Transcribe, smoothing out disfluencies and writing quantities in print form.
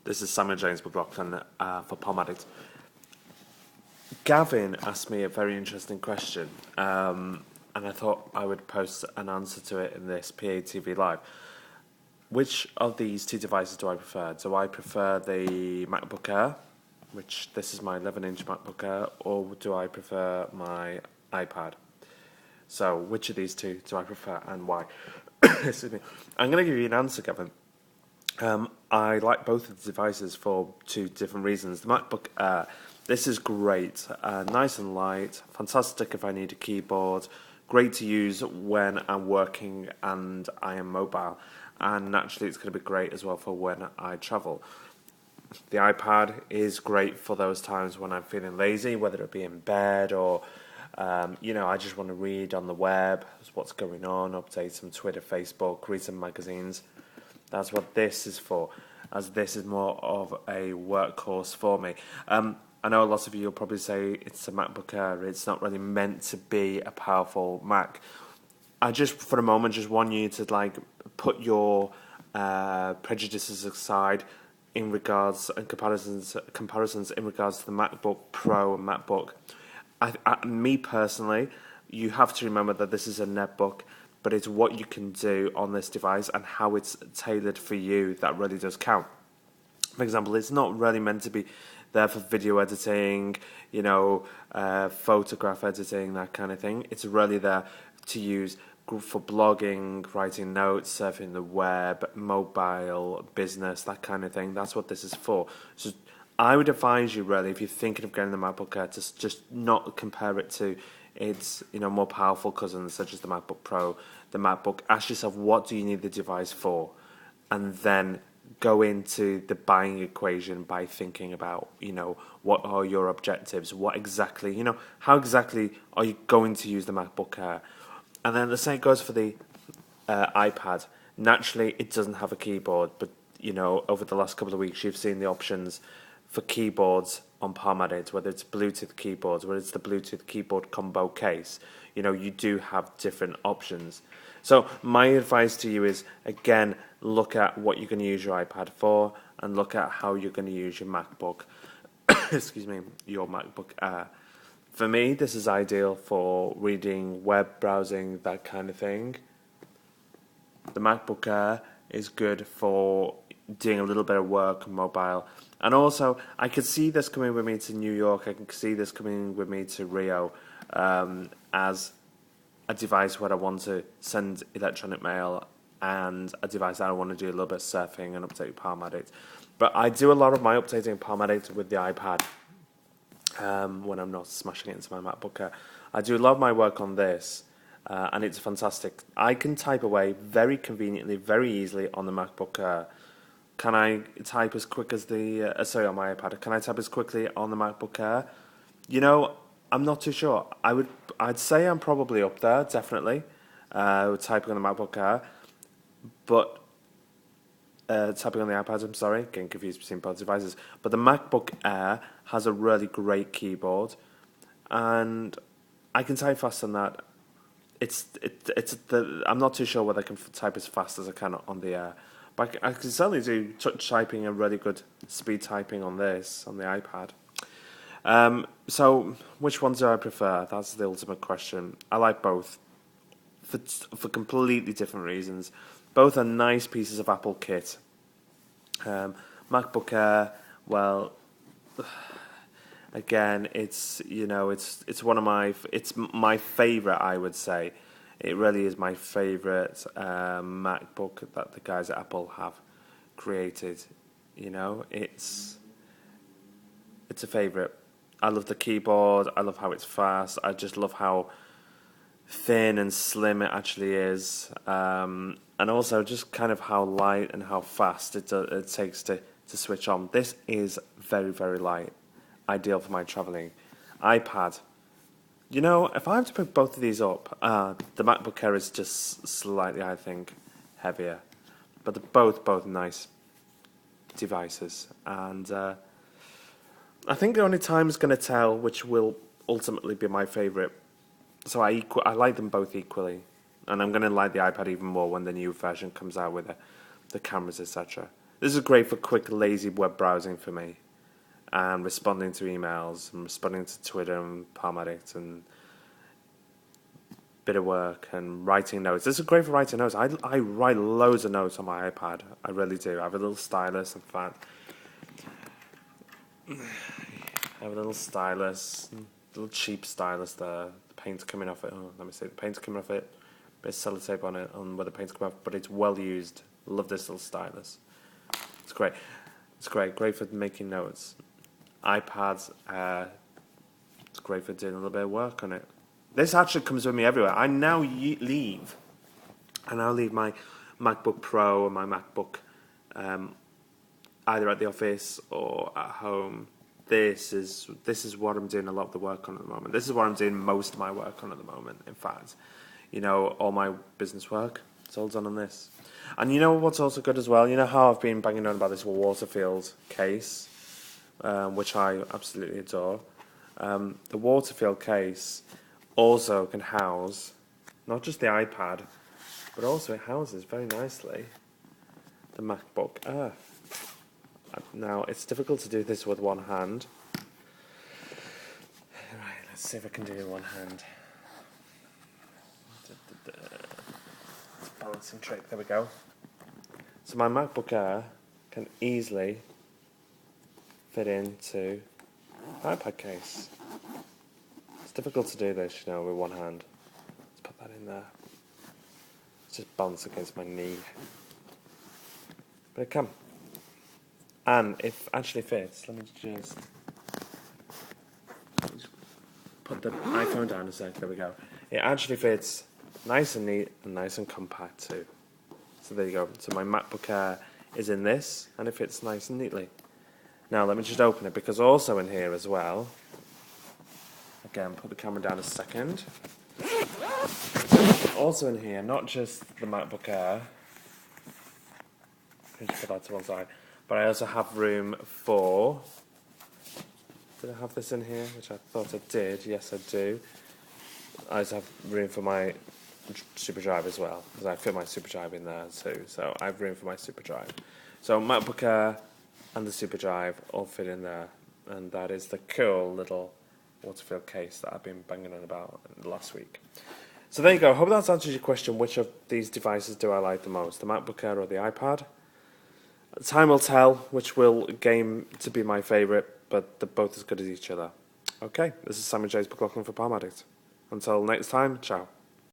This is Samuel James McLaughlin for Palm Addict. Gavin asked me a very interesting question, and I thought I would post an answer to it in this PATV Live. Which of these two devices do I prefer? Do I prefer the MacBook Air, which this is my 11-inch MacBook Air, or do I prefer my iPad? So, which of these two do I prefer and why? Excuse me. I'm going to give you an answer, Gavin. I like both of the devices for two different reasons. The MacBook Air, this is great, nice and light, fantastic if I need a keyboard, great to use when I'm working and I am mobile, and naturally it's going to be great as well for when I travel. The iPad is great for those times when I'm feeling lazy, whether it be in bed or I just want to read on the web, what's going on, update some Twitter, Facebook, read some magazines. That's what this is for, as this is more of a workhorse for me. I know a lot of you will probably say it's a MacBook Air, it's not really meant to be a powerful Mac. I just, for a moment, just want you to put your prejudices aside in regards and comparisons in regards to the MacBook Pro and MacBook. Me personally, you have to remember that this is a netbook, but it's what you can do on this device and how it's tailored for you that really does count. For example, it's not really meant to be there for video editing, photograph editing, that kind of thing. It's really there to use for blogging, writing notes, surfing the web, mobile, business, that kind of thing. That's what this is for. So I would advise you, really, if you're thinking of getting the MacBook Air, to just not compare it to its more powerful cousins, such as the MacBook Pro, the MacBook. Ask yourself, what do you need the device for? And then go into the buying equation by thinking about, what are your objectives? What exactly, how exactly are you going to use the MacBook Air? And then the same goes for the iPad. Naturally, it doesn't have a keyboard, but, over the last couple of weeks, you've seen the options for keyboards on Palm Addict, whether it's Bluetooth keyboards, whether it's the Bluetooth keyboard combo case. You do have different options. So my advice to you is, again, look at what you're going to use your iPad for and look at how you're going to use your MacBook, your MacBook Air. For me, this is ideal for reading, web browsing, that kind of thing. The MacBook Air is good for doing a little bit of work, mobile. And also, I could see this coming with me to New York. I can see this coming with me to Rio as a device where I want to send electronic mail and a device that I want to do a little bit of surfing and update Palm Addict. But I do a lot of my updating Palm Addict with the iPad when I'm not smashing it into my MacBook Air. I do a lot of my work on this, and it's fantastic. I can type away very conveniently, very easily on the MacBook Air. Can I type as quick as on my iPad? Can I type as quickly on the MacBook Air? I'm not too sure. I'd say I'm probably up there, definitely, with typing on the MacBook Air. But typing on the iPad, I'm sorry, getting confused between both devices. But the MacBook Air has a really great keyboard, and I can type fast on that. I'm not too sure whether I can type as fast as I can on the Air. But I can certainly do touch typing and really good speed typing on the iPad. So, which one do I prefer? That's the ultimate question. I like both for completely different reasons. Both are nice pieces of Apple kit. MacBook Air, well, again, it's my favorite, I would say. It really is my favourite MacBook that the guys at Apple have created. It's a favourite. I love the keyboard. I love how it's fast. I just love how thin and slim it actually is. And also just kind of how light and how fast it takes to switch on. This is very, very light. Ideal for my travelling. iPad. If I have to pick both of these up, the MacBook Air is just slightly, I think, heavier. But they're both nice devices. And I think the only time is going to tell which will ultimately be my favourite. So I like them both equally. And I'm going to like the iPad even more when the new version comes out with the cameras, etc. This is great for quick, lazy web browsing for me, and responding to emails, and responding to Twitter and Palm Addict, and bit of work, and writing notes. This is great for writing notes. I write loads of notes on my iPad. I really do. I have a little stylus, in fact. I have a little stylus, little cheap stylus there. The paint's coming off it. Oh, let me see. The paint's coming off it. Bit of sellotape on it, on where the paint's coming off, but it's well used. Love this little stylus. It's great. It's great. Great for making notes. iPads, it's great for doing a little bit of work on it. This actually comes with me everywhere. I now leave my MacBook Pro or my MacBook either at the office or at home. This is what I'm doing a lot of the work on at the moment. This is what I'm doing most of my work on at the moment. In fact, you know, all my business work, it's all done on this. And you know what's also good as well? You know how I've been banging on about this Waterfield case, which I absolutely adore. The Waterfield case also can house not just the iPad, but also it houses very nicely the MacBook Air. Now, it's difficult to do this with one hand. Right, let's see if I can do it with one hand. It's a balancing trick, there we go. So my MacBook Air can easily fit into an iPad case. It's difficult to do this, you know, with one hand. Let's put that in there. It's just bounce against my knee. But it can. And it actually fits. Let me just put the iPhone down a sec. There we go. It actually fits nice and neat and nice and compact too. So there you go. So my MacBook Air is in this, and it fits nice and neatly. Now let me just open it, because also in here as well, again, put the camera down a second. Also in here, not just the MacBook Air, just put that to one side, but I also have room for, did I have this in here, which I thought I did? Yes, I do. I also have room for my super drive as well, because I fit my super drive in there too, so I have room for my super drive. So MacBook Air and the super drive all fit in there, and that is the cool little Waterfield case that I've been banging on about last week. So there you go. Hope that's answers your question, which of these devices do I like the most, the MacBook Air or the iPad? Time will tell which will game to be my favourite, but they're both as good as each other. Okay, this is Simon James McLaughlin for Palm Addict. Until next time, ciao.